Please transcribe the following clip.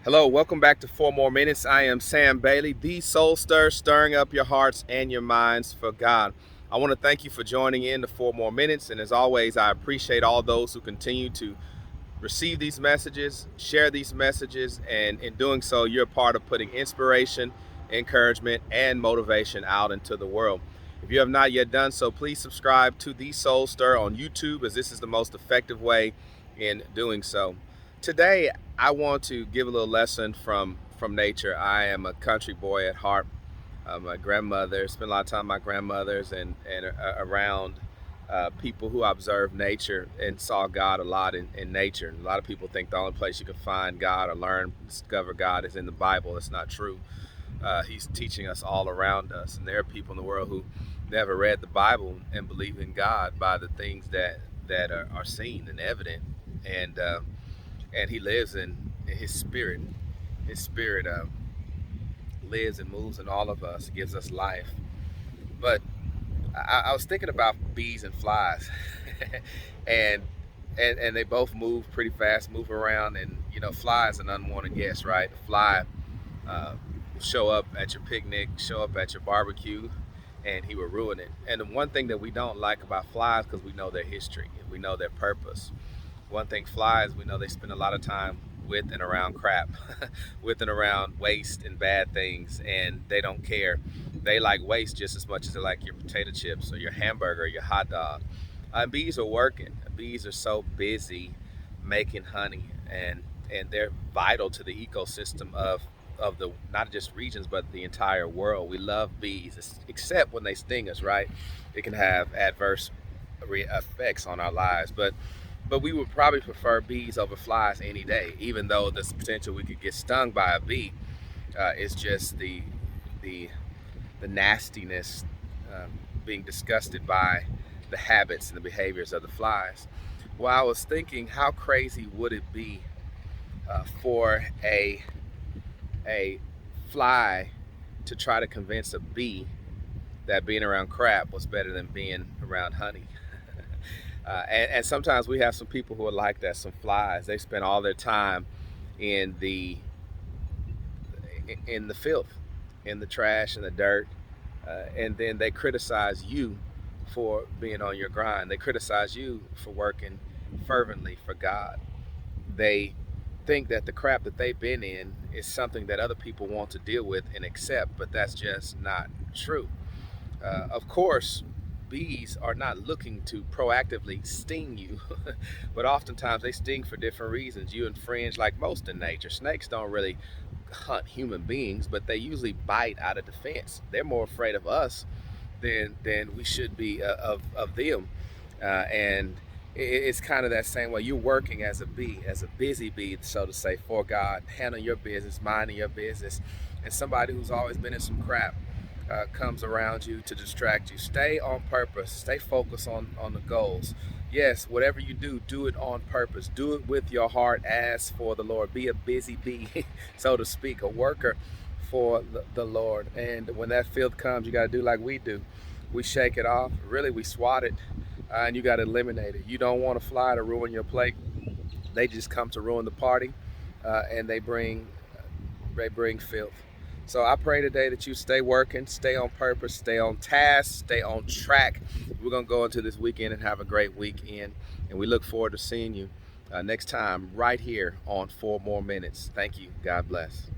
Hello, welcome back to Four More Minutes. I am Sam Bailey, the Soul Stir, stirring up your hearts and your minds for God. I want to thank you for joining in to Four More Minutes. And as always, I appreciate all those who continue to receive these messages, share these messages, and in doing so, you're a part of putting inspiration, encouragement, and motivation out into the world. If you have not yet done so, please subscribe to The Soul Stir on YouTube, as this is the most effective way in doing so. Today, I want to give a little lesson from nature. I am a country boy at heart. My grandmother spent a lot of time with my grandmothers and around people who observe nature and saw God a lot in nature. And a lot of people think the only place you can find God or learn, discover God is in the Bible. That's not true. He's teaching us all around us. And there are people in the world who never read the Bible and believe in God by the things that are seen and evident. And He lives in His Spirit. His Spirit lives and moves in all of us. It gives us life. But I was thinking about bees and flies, and and they both move pretty fast, move around, and fly is an unwanted guest, right? A fly uh, will show up at your picnic, show up at your barbecue, and he will ruin it. And the one thing that we don't like about flies, because we know their history, and we know their purpose. One thing flies, we know they spend a lot of time with and around crap, with and around waste and bad things, and they don't care. They like waste just as much as they like your potato chips or your hamburger or your hot dog. Bees are working. Bees are so busy making honey, and they're vital to the ecosystem of the not just regions but the entire world. We love bees, except when they sting us, right? It can have adverse effects on our lives, but we would probably prefer bees over flies any day, even though there's potential we could get stung by a bee. It's just the the nastiness, being disgusted by the habits and the behaviors of the flies. Well, I was thinking, how crazy would it be for a fly to try to convince a bee that being around crap was better than being around honey? And sometimes we have some people who are like that. Some flies, they spend all their time in the filth, in the trash, in the dirt, and then they criticize you for being on your grind. They criticize you for working fervently for God. They think that the crap that they've been in is something that other people want to deal with and accept, but that's just not true. Of course, bees are not looking to proactively sting you, but oftentimes they sting for different reasons. You infringe, like most in nature. Snakes don't really hunt human beings, but they usually bite out of defense. They're more afraid of us than we should be of them. And it's kind of that same way. You're working as a bee, as a busy bee, so to say, for God, handling your business, minding your business, and somebody who's always been in some crap comes around you to distract you. Stay on purpose. Stay focused on the goals. Yes, whatever you do, do it on purpose. Do it with your heart as for the Lord. Be a busy bee, so to speak, a worker for the Lord. And when that filth comes, you got to do like we do. We shake it off. Really, we swat it, and you got to eliminate it. You don't want a fly to ruin your plate. They just come to ruin the party, and they bring filth. So I pray today that you stay working, stay on purpose, stay on task, stay on track. We're going to go into this weekend and have a great weekend. And we look forward to seeing you next time right here on Four More Minutes. Thank you. God bless.